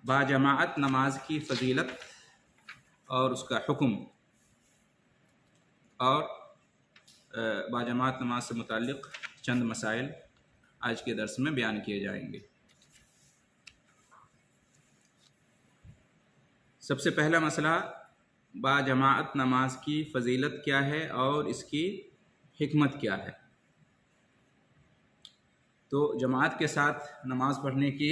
बाजमाअत नमाज की फजीलत और उसका हुक्म और बाजमाअत नमाज से मुताल्लिक़ चंद मसाइल आज के दर्स में बयान किए जाएंगे। सबसे पहला मसला, बाजमाअत नमाज की फजीलत क्या है और इसकी हिकमत क्या है। तो जमात के साथ नमाज पढ़ने की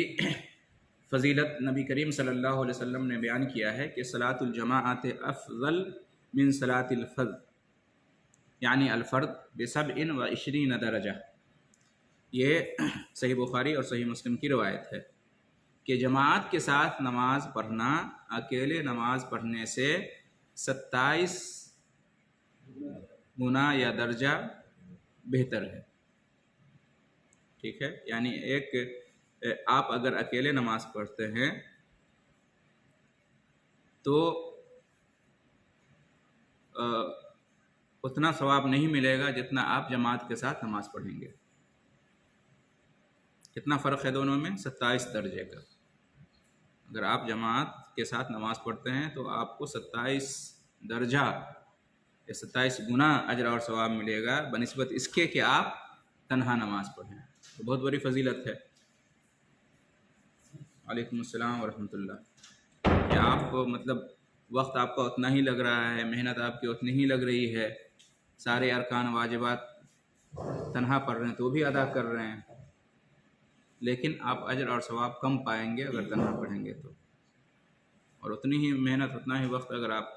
फजीलत नबी करीम सल्लल्लाहु अलैहि वसल्लम ने बयान किया है कि सलातुल जमाअत अफ़ज़ल मिन सलातिल फ़र्द, यानी अलफ़र्द बिसब्इन व इशरीन दरजा। ये सही बुखारी और सही मुस्लिम की रवायत है कि जमात के साथ नमाज पढ़ना अकेले नमाज पढ़ने से 27 गुना या दर्जा बेहतर है। ठीक है, यानी आप अगर अकेले नमाज पढ़ते हैं तो उतना सवाब नहीं मिलेगा जितना आप जमात के साथ नमाज पढ़ेंगे। कितना फ़र्क है दोनों में? 27 दर्जे का। अगर आप जमात के साथ नमाज पढ़ते हैं तो आपको 27 दर्जा या 27 गुना अजर और सवाब मिलेगा बनिस्बत इसके कि आप तन्हा नमाज पढ़ें। तो बहुत बड़ी फजीलत है। वालेकुम अस्सलाम व रहमतुल्लाह। या आप मतलब वक्त आपका उतना ही लग रहा है, मेहनत आपकी उतनी ही लग रही है, सारे अरकान वाजिबात तन्हा पढ़ रहे हैं तो भी अदा कर रहे हैं, लेकिन आप अजर और सवाब कम पाएंगे अगर तन्हा पढ़ेंगे तो। और उतनी ही मेहनत उतना ही वक्त अगर आप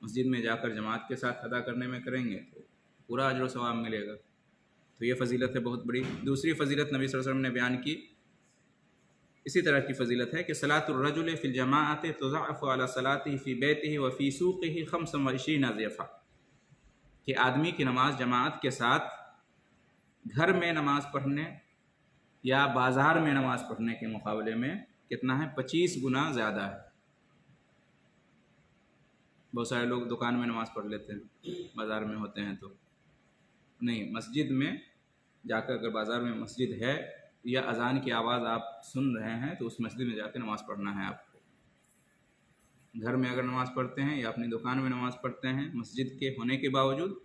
मस्जिद में जाकर जमात के साथ अदा करने में करेंगे तो पूरा अजर और सवाब मिलेगा। तो ये फ़जीलत है बहुत बड़ी। दूसरी फ़जीलत नबी सल्लल्लाहु अलैहि वसल्लम ने बयान की, इसी तरह की फ़जीलत है कि सलातुर रजुल फ़िल जमाअत तुज़अफ़ु अला सलातिही फ़ी बैतिही व फ़ी सूक़िही 25 ज़ियफ़ा, कि आदमी की नमाज जमात के साथ घर में नमाज पढ़ने या बाज़ार में नमाज पढ़ने के मुकाबले में कितना है? 25 गुना ज़्यादा है। बहुत सारे लोग दुकान में नमाज पढ़ लेते हैं, बाज़ार में होते हैं तो नहीं, मस्जिद में जाकर, अगर बाज़ार में मस्जिद है या अज़ान की आवाज़ आप सुन रहे हैं तो उस मस्जिद में जाकर नमाज़ पढ़ना है आपको। घर में अगर नमाज़ पढ़ते हैं या अपनी दुकान में नमाज़ पढ़ते हैं मस्जिद के होने के बावजूद,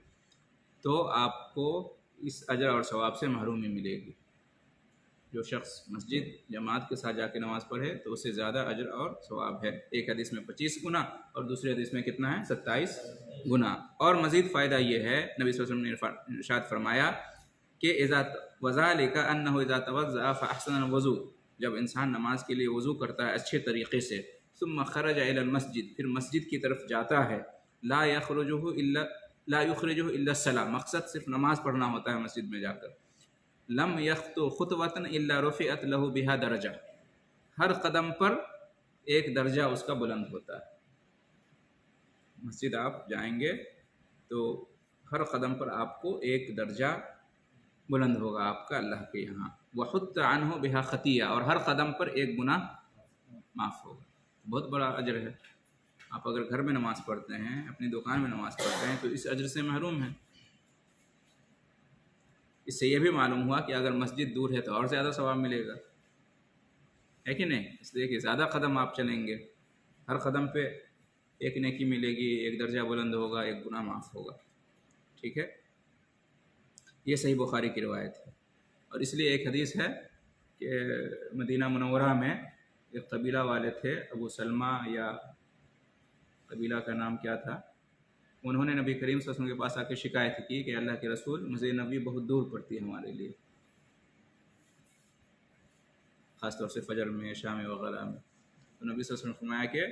तो आपको इस अजर और सवाब से महरूमी मिलेगी। जो शख्स मस्जिद जमात के साथ जाके नमाज़ पढ़े तो उससे ज़्यादा अजर और सवाब है। एक हदीस में 25 गुना और दूसरे हदीस में कितना है? 27 गुना। और मज़ीद फ़ायदा ये है, नबी सल्लल्लाहु अलैहि वसल्लम ने इरशाद फरमाया कि इज़ा वज़ालिका अन्नहु इज़ा तवज़्ज़अ फ़अहसनल वज़ू, जब इंसान नमाज के लिए वज़ू करता है अच्छे तरीक़े से, सुम्मा ख़रज इलल मस्जिद, फिर मस्जिद की तरफ जाता है, ला युख़रिजुहु इल्ला सलाह, मकसद सिर्फ नमाज पढ़ना होता है मस्जिद में जाकर, लम यख़्तु ख़ुतवतन इल्ला रुफ़िअत लहु बिहा दरजा, हर कदम पर एक दर्जा उसका बुलंद होता है। मस्जिद आप जाएंगे तो हर कदम पर आपको एक दर्जा बुलंद होगा आपका अल्लाह के यहाँ। वहुत्त अन्हु बिहा ख़तिया, और हर कदम पर एक गुनाह माफ़ होगा। बहुत बड़ा अजर है। आप अगर घर में नमाज़ पढ़ते हैं, अपनी दुकान में नमाज़ पढ़ते हैं तो इस अजर से महरूम हैं। इससे यह भी मालूम हुआ कि अगर मस्जिद दूर है तो और ज़्यादा सवाब मिलेगा, है कि नहीं? इसलिए कि ज़्यादा कदम आप चलेंगे, हर कदम पे एक नेकी मिलेगी, एक दर्जा बुलंद होगा, एक गुनाह माफ़ होगा। ठीक है, ये सही बुखारी की रवायत है। और इसलिए एक हदीस है कि मदीना मुनव्वरा में एक कबीला वाले थे, अबू सलमा या कबीला का नाम क्या था, उन्होंने नबी करीम सल्लल्लाहु अलैहि वसल्लम के पास आकर शिकायत की कि अल्लाह के रसूल, मस्जिद नबी बहुत दूर पड़ती है हमारे लिए, ख़ास तौर से फ़जर में, शाम वगैरह में। तो नबी सल्लल्लाहु अलैहि वसल्लम ने फरमाया कि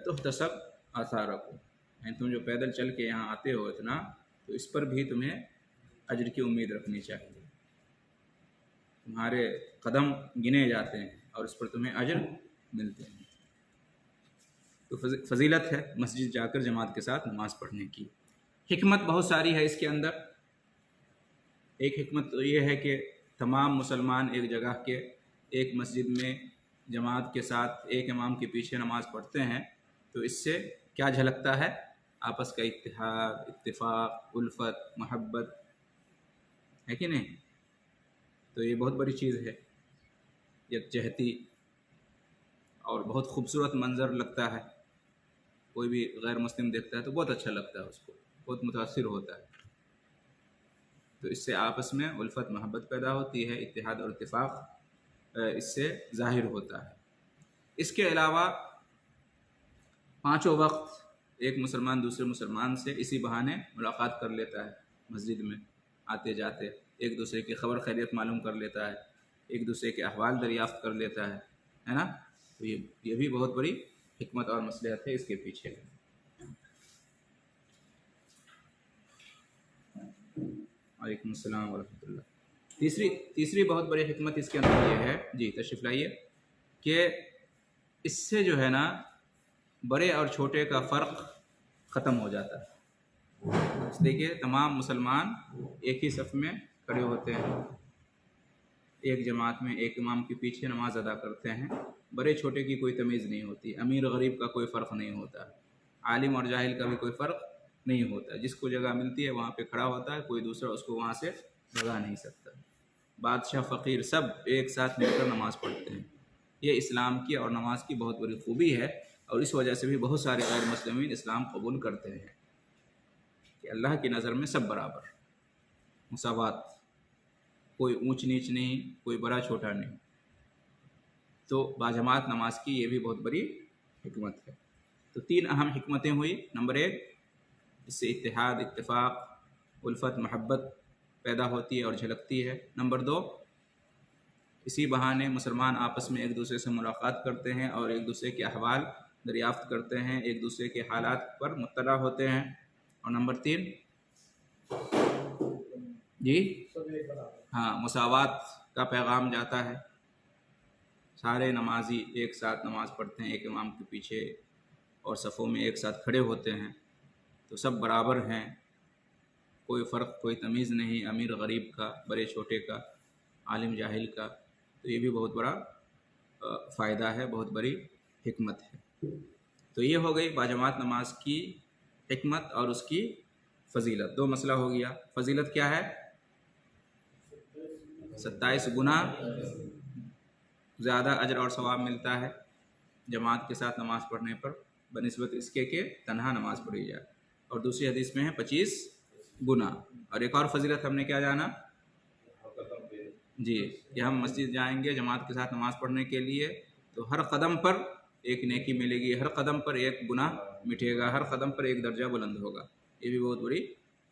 तुहतसब आसारकुम, यानी तुम जो पैदल चल के यहाँ आते हो इतना, तो इस पर भी तुम्हें अजर की उम्मीद रखनी चाहिए। तुम्हारे कदम गिने जाते हैं और इस पर तुम्हें अजर मिलते हैं। तो फजीलत है मस्जिद जाकर जमात के साथ नमाज़ पढ़ने की। हिकमत बहुत सारी है इसके अंदर। एक हिकमत तो ये है कि तमाम मुसलमान एक जगह के एक मस्जिद में जमात के साथ एक इमाम के पीछे नमाज़ पढ़ते हैं, तो इससे क्या झलकता है? आपस का इत्तेहाद, इत्तिफ़ाक़, उल्फ़त, मोहब्बत, है कि नहीं? तो ये बहुत बड़ी चीज़ है, यकजहती। اور بہت خوبصورت منظر لگتا ہے، کوئی بھی غیر مسلم دیکھتا ہے تو بہت اچھا لگتا ہے، اس کو بہت متاثر ہوتا ہے۔ تو اس سے آپس میں الفت محبت پیدا ہوتی ہے، اتحاد اور اتفاق اس سے ظاہر ہوتا ہے۔ اس کے علاوہ پانچوں وقت ایک مسلمان دوسرے مسلمان سے اسی بہانے ملاقات کر لیتا ہے، مسجد میں آتے جاتے ایک دوسرے کی خبر خیریت معلوم کر لیتا ہے، ایک دوسرے کے احوال دریافت کر لیتا ہے نا۔ تو یہ بھی بہت بڑی حکمت اور مصلحت ہے اس کے پیچھے۔ وعلیکم السلام ورحمۃ اللہ۔ تیسری بہت بڑی حکمت اس کے اندر یہ ہے، جی تشریف لائیے، کہ اس سے جو ہے نا بڑے اور چھوٹے کا فرق ختم ہو جاتا ہے۔ دیکھیے تمام مسلمان ایک ہی صف میں کھڑے ہوتے ہیں، ایک جماعت میں ایک امام کے پیچھے نماز ادا کرتے ہیں، بڑے چھوٹے کی کوئی تمیز نہیں ہوتی، امیر غریب کا کوئی فرق نہیں ہوتا، عالم اور جاہل کا بھی کوئی فرق نہیں ہوتا، جس کو جگہ ملتی ہے وہاں پہ کھڑا ہوتا ہے، کوئی دوسرا اس کو وہاں سے بھگا نہیں سکتا۔ بادشاہ فقیر سب ایک ساتھ مل کر نماز پڑھتے ہیں۔ یہ اسلام کی اور نماز کی بہت بڑی خوبی ہے، اور اس وجہ سے بھی بہت سارے غیر مسلمین اسلام قبول کرتے ہیں کہ اللہ کی نظر میں سب برابر، مساوات، کوئی اونچ نیچ نہیں، کوئی بڑا چھوٹا نہیں۔ تو باجماعت نماز کی یہ بھی بہت بڑی حکمت ہے۔ تو تین اہم حکمتیں ہوئی۔ نمبر ایک، اس سے اتحاد اتفاق الفت محبت پیدا ہوتی ہے اور جھلکتی ہے۔ نمبر دو، اسی بہانے مسلمان آپس میں ایک دوسرے سے ملاقات کرتے ہیں اور ایک دوسرے کے احوال دریافت کرتے ہیں، ایک دوسرے کے حالات پر مطلع ہوتے ہیں۔ اور نمبر تین، جی ہاں، مساوات کا پیغام جاتا ہے، سارے نمازی ایک ساتھ نماز پڑھتے ہیں ایک امام کے پیچھے اور صفوں میں ایک ساتھ کھڑے ہوتے ہیں، تو سب برابر ہیں، کوئی فرق کوئی تمیز نہیں، امیر غریب کا، بڑے چھوٹے کا، عالم جاہل کا۔ تو یہ بھی بہت بڑا فائدہ ہے، بہت بڑی حکمت ہے۔ تو یہ ہو گئی باجماعت نماز کی حکمت اور اس کی فضیلت۔ دو مسئلہ ہو گیا۔ فضیلت کیا ہے؟ 27 گنا زیادہ اجر اور ثواب ملتا ہے جماعت کے ساتھ نماز پڑھنے پر بنسبت اس کے کہ تنہا نماز پڑھی جائے۔ اور دوسری حدیث میں ہے 25 گنا۔ اور ایک اور فضیلت ہم نے کیا جانا؟ جی، کہ ہم مسجد جائیں گے جماعت کے ساتھ نماز پڑھنے کے لیے تو ہر قدم پر ایک نیکی ملے گی، ہر قدم پر ایک گناہ مٹے گا، ہر قدم پر ایک درجہ بلند ہوگا۔ یہ بھی بہت بڑی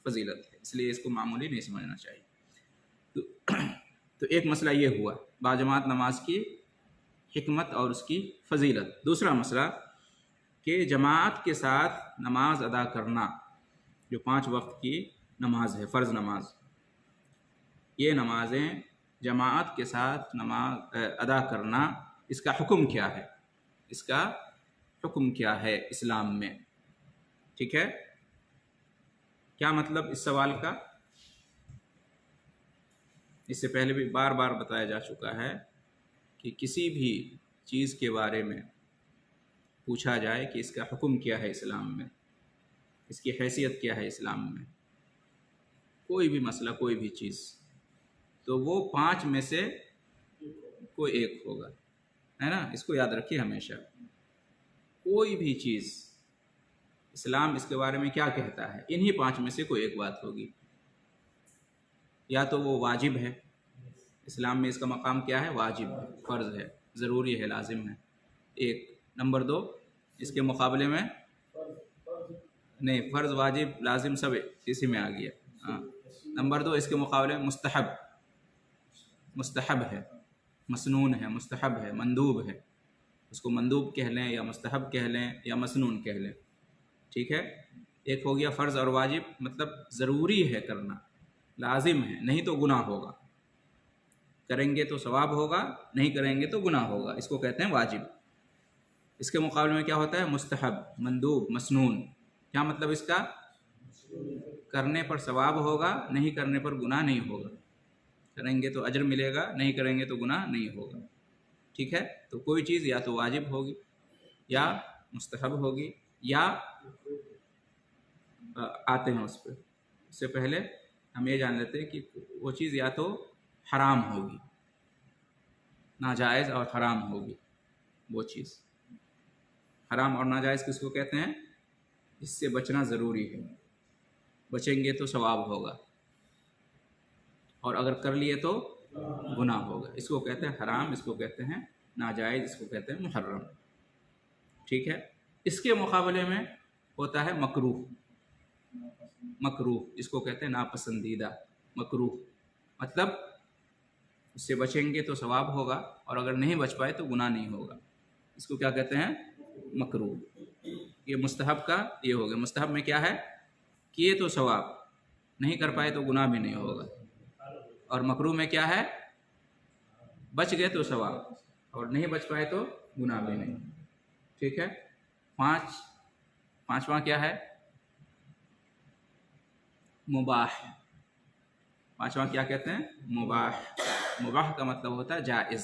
فضیلت ہے، اس لیے اس کو معمولی نہیں سمجھنا چاہیے۔ تو ایک مسئلہ یہ ہوا باجماعت نماز کی حکمت اور اس کی فضیلت۔ دوسرا مسئلہ کہ جماعت کے ساتھ نماز ادا کرنا، جو 5 وقت کی نماز ہے، فرض نماز، یہ نمازیں جماعت کے ساتھ نماز ادا کرنا، اس کا حکم کیا ہے؟ اس کا حکم کیا ہے اسلام میں؟ ٹھیک ہے، کیا مطلب اس سوال کا؟ اس سے پہلے بھی بار بار بتایا جا چکا ہے کہ کسی بھی چیز کے بارے میں پوچھا جائے کہ اس کا حکم کیا ہے اسلام میں، اس کی حیثیت کیا ہے اسلام میں، کوئی بھی مسئلہ کوئی بھی چیز، تو وہ 5 میں سے کوئی ایک ہوگا، ہے نا؟ اس کو یاد رکھیے ہمیشہ، کوئی بھی چیز اسلام اس کے بارے میں کیا کہتا ہے، انہی 5 میں سے کوئی ایک بات ہوگی۔ یا تو وہ واجب ہے، اسلام میں اس کا مقام کیا ہے؟ واجب ہے، فرض ہے، ضروری ہے، لازم ہے، ایک۔ نمبر 2، اس کے مقابلے میں نہیں، فرض واجب لازم سب اسی میں آ گیا، ہاں۔ نمبر 2، اس کے مقابلے میں مستحب ہے، مسنون ہے، مستحب ہے، مندوب ہے، اس کو مندوب کہہ لیں یا مستحب کہہ لیں یا مسنون کہہ لیں، ٹھیک ہے۔ ایک ہو گیا فرض اور واجب، مطلب ضروری ہے کرنا، لازم ہے، نہیں تو گناہ ہوگا، کریں گے تو ثواب ہوگا، نہیں کریں گے تو گناہ ہوگا، اس کو کہتے ہیں واجب۔ اس کے مقابلے میں کیا ہوتا ہے؟ مستحب، مندوب، مسنون۔ کیا مطلب اس کا؟ کرنے پر ثواب ہوگا، نہیں کرنے پر گناہ نہیں ہوگا، کریں گے تو اجر ملے گا، نہیں کریں گے تو گناہ نہیں ہوگا، ٹھیک ہے۔ تو کوئی چیز یا تو واجب ہوگی یا مستحب ہوگی یا آتے ہیں اس پہ، اس سے پہلے ہم یہ جان لیتے ہیں کہ وہ چیز یا تو حرام ہوگی، ناجائز اور حرام ہوگی، وہ چیز حرام اور ناجائز کس کو کہتے ہیں؟ اس سے بچنا ضروری ہے، بچیں گے تو ثواب ہوگا، اور اگر کر لیے تو گناہ ہوگا۔ اس کو کہتے ہیں حرام، اس کو کہتے ہیں ناجائز، اس کو کہتے ہیں محرم، ٹھیک ہے۔ اس کے مقابلے میں ہوتا ہے مکروہ، مکروہ جس کو کہتے ہیں ناپسندیدہ، مکروہ مطلب اس سے بچیں گے تو ثواب ہوگا، اور اگر نہیں بچ پائے تو گناہ نہیں ہوگا، اس کو کیا کہتے ہیں؟ مکروہ۔ یہ مستحب کا یہ ہو گیا، مستحب میں کیا ہے؟ کیے تو ثواب، نہیں کر پائے تو گناہ بھی نہیں ہوگا، اور مکروہ میں کیا ہے؟ بچ گئے تو ثواب، اور نہیں بچ پائے تو گناہ بھی نہیں، ٹھیک ہے۔ پانچواں کیا ہے؟ مباح۔ پانچواں کیا کہتے ہیں؟ مباح۔ مباح کا مطلب ہوتا ہے جائز،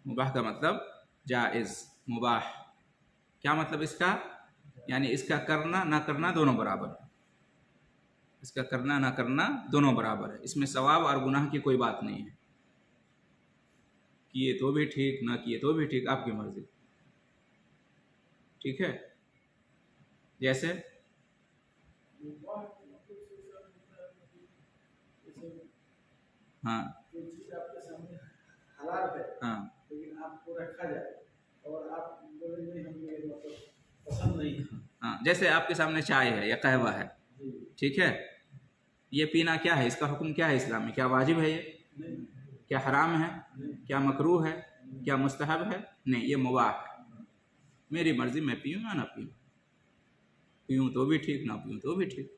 مباح کا مطلب جائز، مباح کیا مطلب اس کا؟ یعنی اس کا کرنا نہ کرنا دونوں برابر ہے، اس کا کرنا نہ کرنا دونوں برابر ہے، اس میں ثواب اور گناہ کی کوئی بات نہیں ہے، کیے تو بھی ٹھیک، نہ کیے تو بھی ٹھیک، آپ کی مرضی، ٹھیک ہے۔ جیسے ہاں ہاں ہاں، جیسے آپ کے سامنے چائے ہے یا قہوہ ہے، ٹھیک ہے، یہ پینا کیا ہے؟ اس کا حکم کیا ہے اسلام میں؟ کیا واجب ہے؟ یہ کیا حرام ہے؟ کیا مکروہ ہے؟ کیا مستحب ہے؟ نہیں، یہ مباح ہے، میری مرضی، میں پیوں یا نہ پیوں، پیوں تو بھی ٹھیک، نہ پیوں تو بھی ٹھیک،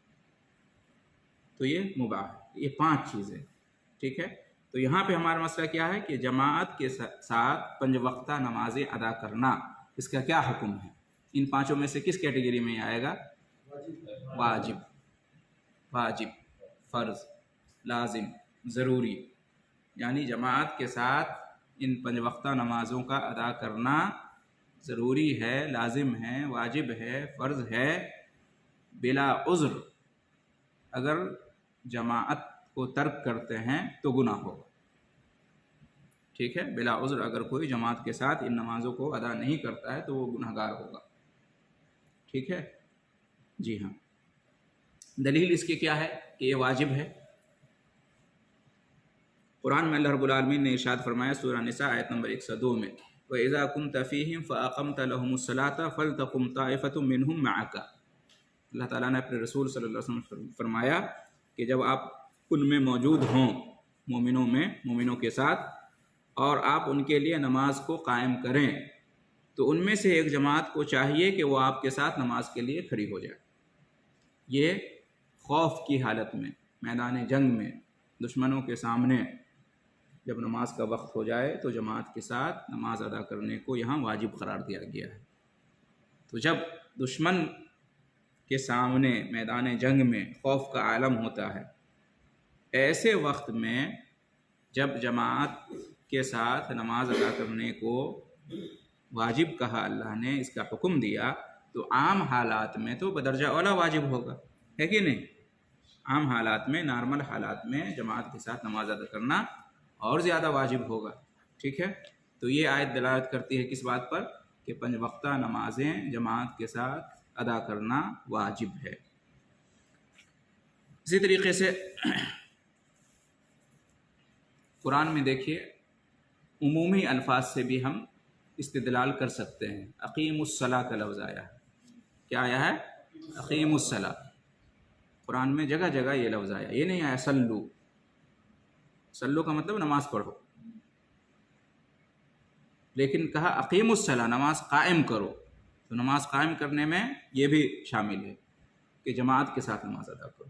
تو یہ مباح ہے۔ یہ 5 چیزیں، ٹھیک ہے۔ تو یہاں پہ ہمارا مسئلہ کیا ہے کہ جماعت کے ساتھ 5 وقتہ نمازیں ادا کرنا، اس کا کیا حکم ہے؟ ان 5 میں سے کس کیٹیگری میں آئے گا؟ واجب، واجب، فرض، لازم، ضروری، یعنی جماعت کے ساتھ ان 5 وقتہ نمازوں کا ادا کرنا ضروری ہے، لازم ہے، واجب ہے، فرض ہے، بلا عذر اگر جماعت کو ترک کرتے ہیں تو گناہ ہوگا، ٹھیک ہے۔ بلا عذر اگر کوئی جماعت کے ساتھ ان نمازوں کو ادا نہیں کرتا ہے تو وہ گناہ گار ہوگا، ٹھیک ہے۔ جی ہاں، دلیل اس کی کیا ہے کہ یہ واجب ہے؟ قرآن میں اللہ رب العالمین نے ارشاد فرمایا سورہ نساء آیت نمبر 102 میں، وَإِذَا كُنْتَ فِيهِمْ فَأَقَمْتَ لَهُمُ الصَّلَاةَ فَلْتَقُمْ طَائِفَةٌ مِّنْهُمْ مَعَكَ۔ اللہ تعالیٰ نے اپنے رسول صلی اللہ علیہ وسلم فرمایا کہ جب آپ ان میں موجود ہوں، مومنوں کے ساتھ، اور آپ ان کے لیے نماز کو قائم کریں، تو ان میں سے ایک جماعت کو چاہیے کہ وہ آپ کے ساتھ نماز کے لیے کھڑی ہو جائے۔ یہ خوف کی حالت میں، میدان جنگ میں، دشمنوں کے سامنے جب نماز کا وقت ہو جائے تو جماعت کے ساتھ نماز ادا کرنے کو یہاں واجب قرار دیا گیا ہے۔ تو جب دشمن کے سامنے میدان جنگ میں خوف کا عالم ہوتا ہے، ایسے وقت میں جب جماعت کے ساتھ نماز ادا کرنے کو واجب کہا اللہ نے، اس کا حکم دیا، تو عام حالات میں تو بدرجہ اولا واجب ہوگا، ہے کہ نہیں؟ عام حالات میں، نارمل حالات میں جماعت کے ساتھ نماز ادا کرنا اور زیادہ واجب ہوگا، ٹھیک ہے۔ تو یہ آیت دلالت کرتی ہے کس بات پر؟ کہ 5 وقتہ نمازیں جماعت کے ساتھ ادا کرنا واجب ہے۔ اسی طریقے سے قرآن میں دیکھیے عمومی الفاظ سے بھی ہم استدلال کر سکتے ہیں۔ اقیم الصلاۃ کا لفظ آیا ہے، کیا آیا ہے؟ اقیم الصلاۃ۔ قرآن میں جگہ جگہ یہ لفظ آیا، یہ نہیں آیا سلو، سلو کا مطلب نماز پڑھو، لیکن کہا اقیم الصلاۃ، نماز قائم کرو، تو نماز قائم کرنے میں یہ بھی شامل ہے کہ جماعت کے ساتھ نماز ادا کرو،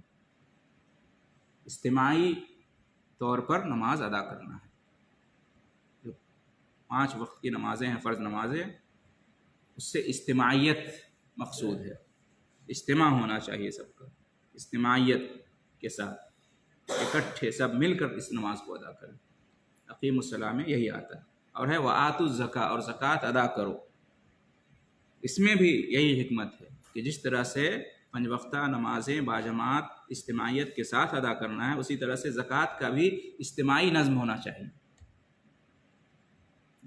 اجتماعی طور پر نماز ادا کرنا ہے۔ جو 5 وقت کی نمازیں ہیں، فرض نمازیں، اس سے اجتماعیت مقصود ہے، اجتماع ہونا چاہیے سب کا، اجتماعیت کے ساتھ اکٹھے سب مل کر اس نماز کو ادا کریں۔ اقیم الصلاۃ میں یہی آتا ہے، اور ہے وآتوا الزکاۃ، اور زکوٰۃ ادا کرو، اس میں بھی یہی حکمت ہے کہ جس طرح سے 5 وقتہ نمازیں باجماعت اجتماعیت کے ساتھ ادا کرنا ہے، اسی طرح سے زکوٰۃ کا بھی اجتماعی نظم ہونا چاہیے،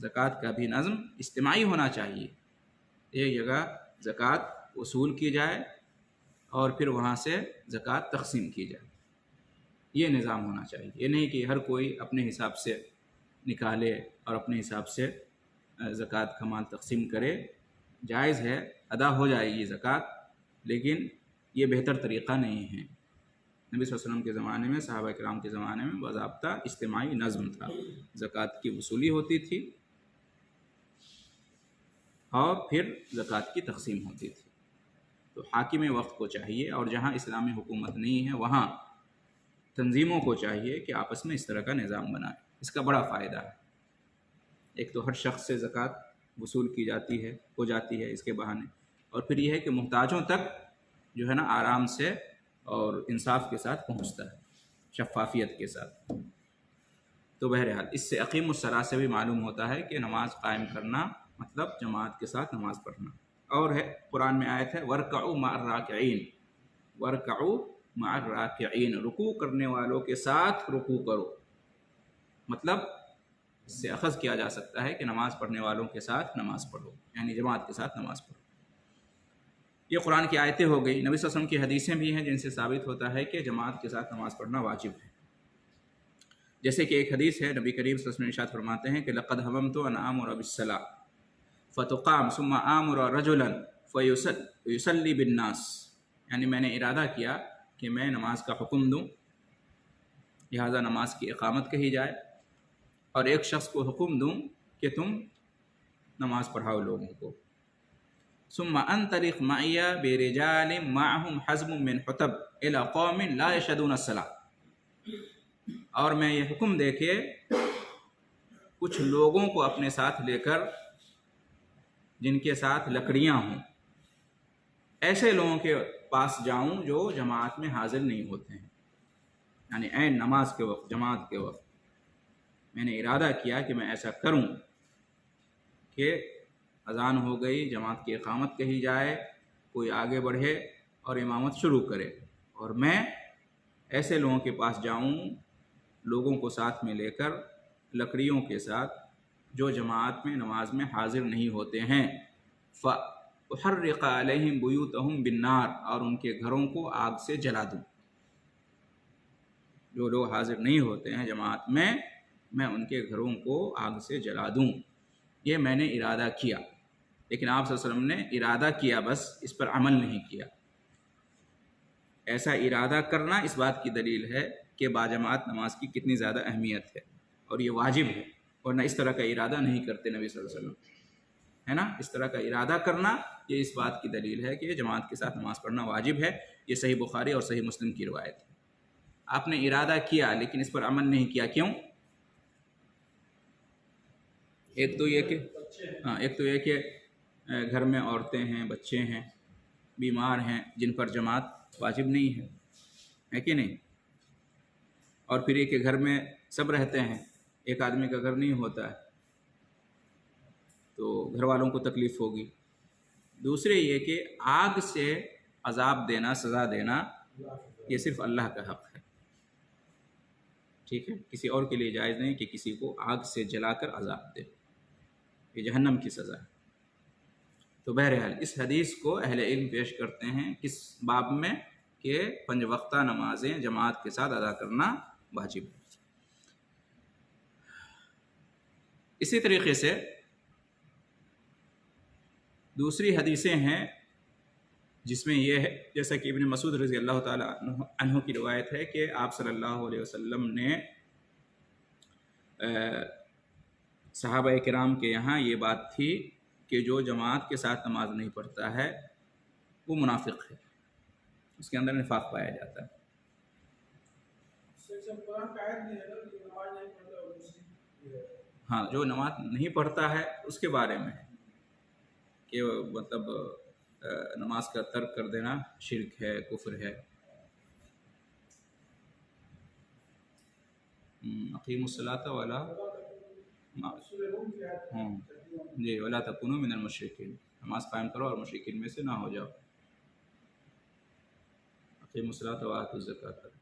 ज़कात का भी नज़म इज्तिमाई होना चाहिए। एक जगह ज़कात वसूल की जाए और फिर वहाँ से ज़कात तक़सीम की जाए, ये निज़ाम होना चाहिए। ये नहीं कि हर कोई अपने हिसाब से निकाले और अपने हिसाब से ज़कात का माल तक़सीम करे। जायज़ है, अदा हो जाएगी ज़कात, लेकिन ये बेहतर तरीक़ा नहीं है। नबी सल्लल्लाहु अलैहि वसल्लम के ज़माने में, सहाबा किराम के ज़माने में बाज़ाब्ता इज्तिमाई नज़्म था, ज़कात की वसूली होती थी और फिर ज़कात की तक़सीम होती थी। तो हाकिम वक्त को चाहिए, और जहाँ इस्लामी हुकूमत नहीं है वहाँ तंजीमों को चाहिए कि आपस में इस तरह का निज़ाम बनाए। इसका बड़ा फ़ायदा है। एक तो हर शख्स से ज़कात वसूल की जाती है, हो जाती है इसके बहाने, और फिर यह है कि मुहताजों तक जो है ना आराम से और इंसाफ के साथ पहुँचता है, शफ़ाफियत के साथ। तो बहरहाल इससे अक़ीमुस्सलात से भी मालूम होता है कि नमाज कायम करना मतलब जमात के साथ नमाज पढ़ना। और है कुरान में आयत है वरकऊ मअर राकिईन, वरकऊ मअर राकिईन, रुकू करने वालों के साथ रुकू करो। मतलब इससे अखज़ किया जा सकता है कि नमाज़ पढ़ने वालों के साथ नमाज़ पढ़ो, यानी जमात के साथ नमाज़ पढ़ो। ये कुरान की आयतें हो गई। नबी सल्लल्लाहु अलैहि वसल्लम की हदीसें भी हैं जिनसे साबित होता है कि जमात के साथ नमाज़ पढ़ना वाजिब है। जैसे कि एक हदीस है, नबी करीम सल्लल्लाहु अलैहि वसल्लम इरशाद फरमाते हैं कि लक़द हम्मतु अन आमुरा बिस्सलाह फ़तुक़ाम सुम्मा आमुरा रजुलन फ़युसल्ली बिन्नास, यानी मैंने इरादा किया कि मैं नमाज का हुक्म दूँ, लिहाजा नमाज की इक़ामत कही जाए, और एक शख्स को हुक्म दूँ कि तुम नमाज पढ़ाओ लोगों को। सुम्मा अंतलिक़ मइया बिरिजालिम मअहुम हज़्मुम मिन हुतब इला क़ौमिन ला यशहदून अस्सलाह, और मैं ये हुक्म दे के कुछ लोगों को अपने साथ लेकर जिनके साथ लकड़ियाँ हों, ऐसे लोगों के पास जाऊं जो जमात में हाजिर नहीं होते हैं, यानी ऐन नमाज के वक्त, जमात के वक्त मैंने इरादा किया कि मैं ऐसा करूं कि अज़ान हो गई, जमात की इक़ामत कही जाए, कोई आगे बढ़े और इमामत शुरू करे, और मैं ऐसे लोगों के पास जाऊं, लोगों को साथ में लेकर, लकड़ियों के साथ, जो जमात में नमाज में हाजिर नहीं होते हैं। फ़उहर्रिक़ अलैहिम बुयूतहुम बिन्नार, और उनके घरों को आग से जला दूँ। जो लोग हाजिर नहीं होते हैं जमात में, मैं उनके घरों को आग से जला दूँ। ये मैंने इरादा किया। लेकिन आप सल्लल्लाहु अलैहि वसल्लम ने इरादा किया, बस इस पर अमल नहीं किया। ऐसा इरादा करना इस बात की दलील है कि बाजमात नमाज की कितनी ज़्यादा अहमियत है, और ये वाजिब है, वरना इस तरह का इरादा नहीं करते नबी सल्लल्लाहु अलैहि वसल्लम, है ना। इस तरह का इरादा करना ये इस बात की दलील है कि जमात के साथ नमाज़ पढ़ना वाजिब है। ये सही बुखारी और सही मुस्लिम की रिवायत है। आपने इरादा किया लेकिन इस पर अमल नहीं किया, क्यों? एक तो ये कि घर में औरतें हैं, बच्चे हैं, बीमार हैं, जिन पर जमात वाजिब नहीं है कि नहीं। और फिर एक घर में सब रहते हैं, एक आदमी का घर नहीं होता है, तो घर वालों को तकलीफ़ होगी। दूसरे ये कि आग से अजाब देना, सज़ा देना, ये सिर्फ़ अल्लाह का हक़ है, ठीक है। किसी और के लिए जायज़ नहीं कि किसी को आग से जलाकर अजाब दे, ये जहन्नम की सज़ा है। तो बहरहाल इस हदीस को अहले इल्म पेश करते हैं किस बाब में, कि 5 वक्ता नमाज़ें जमात के साथ अदा करना वाजिब है। इसी तरीक़े से दूसरी हदीसें हैं जिसमें यह है, जैसा कि इब्न मसूद रज़ी अल्लाह ताला अन्हु की रिवायत है कि आप सल्लल्लाहु अलैहि वसल्लम ने सहाबा किराम के यहाँ ये बात थी कि जो जमात के साथ नमाज नहीं पढ़ता है वो मुनाफिक है, उसके अंदर निफाक पाया जाता है। हाँ, जो नमाज नहीं पढ़ता है उसके बारे में कि मतलब नमाज का तर्क कर देना शिर्क है, कुफ्र है। अक़ीमुस्सलात वाला जी वला तकुनू मिनल मुशरिकीन, नमाज कायम करो और मुशरिकीन में से ना हो जाओ। अक़ीमुस्सलात व आतुज़ ज़कात,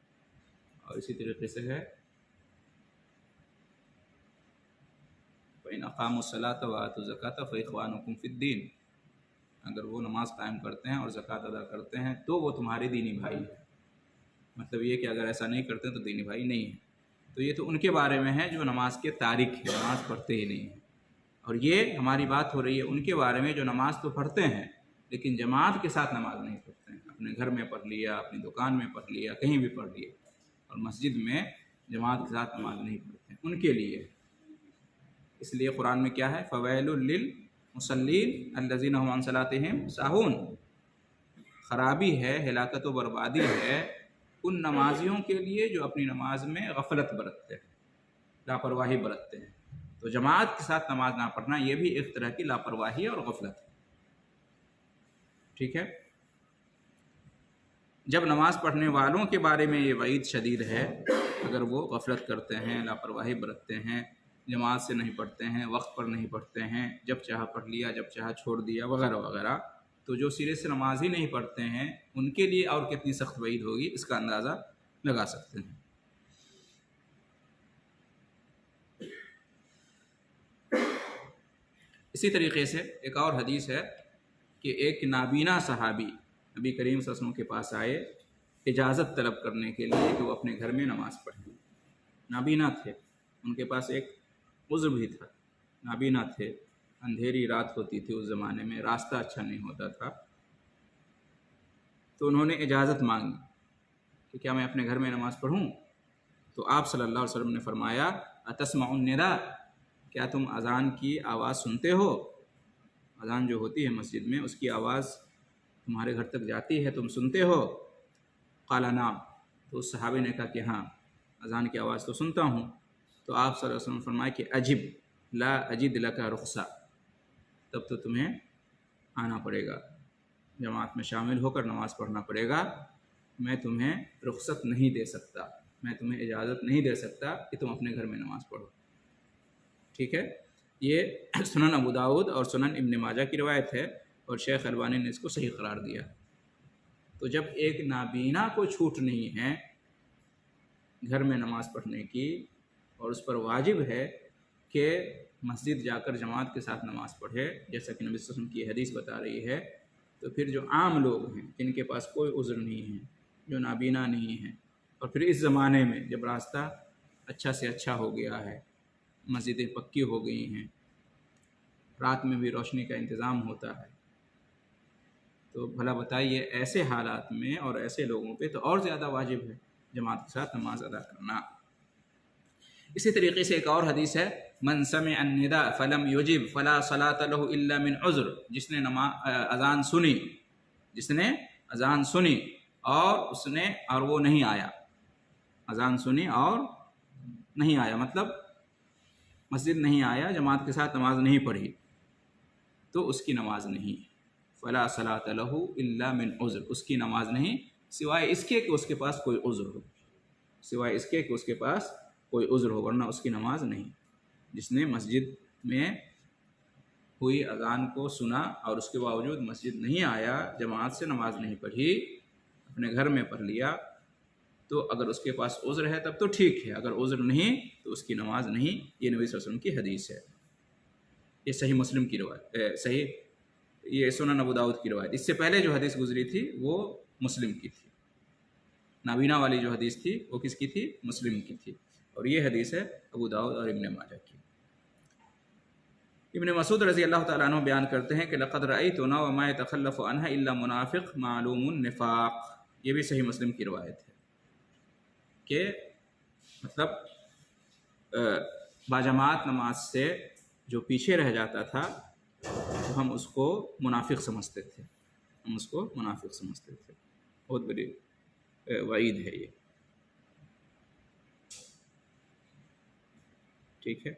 और इसी तरीके से है फ़इन अक़ामुस सलात व आतुज़ ज़कात फ़इख़्वानुकुम फ़िद्दीन, अगर वो नमाज़ कायम करते हैं और ज़कात अदा करते हैं तो वो तुम्हारे दीनी भाई हैं। मतलब ये कि अगर ऐसा नहीं करते तो दीनी भाई नहीं है। तो ये तो उनके बारे में है जो नमाज के तारिक है, नमाज़ पढ़ते ही नहीं है। और ये हमारी बात हो रही है उनके बारे में जो नमाज तो पढ़ते हैं लेकिन जमात के साथ नमाज नहीं पढ़ते हैं। अपने घर में पढ़ लिया, अपनी दुकान में पढ़ लिया, कहीं भी पढ़ लिया, और मस्जिद में जमात के साथ नमाज नहीं पढ़ते हैं, उनके लिए। इसलिए कुरान में क्या है, फ़वैलुल लिल मुसल्लीन अल्लज़ीना हुम अन सलातिहिम साहून, ख़राबी है, हिलाकत व बर्बादी है उन नमाजियों के लिए जो अपनी नमाज में गफलत बरतते हैं, लापरवाही बरतते हैं। तो जमात के साथ नमाज ना पढ़ना ये भी एक तरह की लापरवाही और गफलत है। ठीक है। जब नमाज पढ़ने वालों के बारे में ये वईद शदीद है, अगर वो गफलत करते हैं, लापरवाही बरतते हैं, जमात से नहीं पढ़ते हैं, वक्त पर नहीं पढ़ते हैं, जब चाह पढ़ लिया, जब चाह छोड़ दिया, वगैरह वगैरह, तो जो सिरे से नमाज ही नहीं पढ़ते हैं उनके लिए और कितनी सख्त वईद होगी इसका अंदाज़ा लगा सकते हैं। इसी तरीके से एक और हदीस है कि एक नाबीना सहाबी नबी करीम सल्लल्लाहु अलैहि वसल्लम के पास आए इजाज़त तलब करने के लिए कि वो अपने घर में नमाज़ पढ़ें। नाबीना थे, उनके पास एक उज़्र भी था, नाबीना थे, अंधेरी रात होती थी उस ज़माने में, रास्ता अच्छा नहीं होता था। तो उन्होंने इजाज़त मांगी कि क्या मैं अपने घर में नमाज़ पढ़ूं? तो आप सल्लल्लाहु अलैहि वसल्लम ने फरमाया अतस्माउन निदा, क्या तुम अज़ान की आवाज़ सुनते हो? अज़ान जो होती है मस्जिद में उसकी आवाज़ तुम्हारे घर तक जाती है, तुम सुनते हो? क़ाला नाम, तो उस सहाबी ने कहा कि हाँ, अज़ान की आवाज़ तो सुनता हूँ। तो आप सल्लल्लाहु अलैहि वसल्लम फरमाए कि अजिब ला अजिद लका रुख़्सा, तब तो तुम्हें आना पड़ेगा, जमात में शामिल होकर नमाज़ पढ़ना पड़ेगा। मैं तुम्हें रुख़्सत नहीं दे सकता, मैं तुम्हें इजाज़त नहीं दे सकता कि तुम अपने घर में नमाज़ पढ़ो। ठीक है। ये सुनन अबू दाऊद और सुनन इब्न माजा की रिवायत है और शेख अलबानी ने इसको सही करार दिया। तो जब एक नाबीना को छूट नहीं है घर में नमाज़ पढ़ने की और उस पर वाजिब है कि मस्जिद जाकर जमात के साथ नमाज़ पढ़े, जैसा कि नबी सल्लल्लाहु अलैहि वसल्लम की हदीस बता रही है, तो फिर जो आम लोग हैं जिनके पास कोई उज़्र नहीं है, जो नाबीना नहीं है, और फिर इस ज़माने में जब रास्ता अच्छा से अच्छा हो गया है, मस्जिदें पक्की हो गई हैं, रात में भी रोशनी का इंतज़ाम होता है, तो भला बताइए ऐसे हालात में और ऐसे लोगों पे तो और ज़्यादा वाजिब है जमात के साथ नमाज अदा करना। इसी तरीके से एक और हदीस है, मन समिअ अन्निदा फलम युजिब फला सलात लहु इल्ला मिन उज़्र, जिसने अज़ान सुनी, जिसने अज़ान सुनी और वो नहीं आया, अज़ान सुनी और नहीं आया, मतलब मस्जिद नहीं आया, जमात के साथ नमाज नहीं पढ़ी, तो उसकी नमाज नहीं, फला सलात लहु इल्ला मिन उज़्र, उसकी नमाज नहीं सिवाय इसके कि उसके पास कोई उज़्र हो, सिवाय इसके कि उसके पास कोई उज़्र हो, वरना उसकी नमाज नहीं। जिसने मस्जिद में हुई अज़ान को सुना और उसके बावजूद मस्जिद नहीं आया, जमात से नमाज नहीं पढ़ी, अपने घर में पढ़ लिया, तो अगर उसके पास उज़्र है तब तो ठीक है, अगर उज़्र नहीं तो उसकी नमाज नहीं। ये नबी सल्लल्लाहु अलैहि वसल्लम की हदीस है। ये सही मुस्लिम की रिवायत, ये सुनन अबू दाऊद की रिवायत। इससे पहले जो हदीस गुजरी थी वो मुस्लिम की थी, नाबीना वाली जो हदीस थी वो किसकी थी? मुस्लिम की थी, और ये हदीस है अबू दाऊद और इब्न माजा की। इब्न मसूद रज़ी अल्लाह तआला अन्हु बयान करते हैं कि लक़द रअयतु व मा यतख़ल्लफ़ु अन्हा इल्ला मुनाफ़िक़ मालूमुन निफ़ाक़, ये भी सही मुस्लिम की रिवायत है कि मतलब बाजमात नमाज से जो पीछे रह जाता था तो हम उसको मुनाफिक समझते थे, हम उसको मुनाफिक समझते थे। बहुत बड़ी वईद है ये। ठीक है।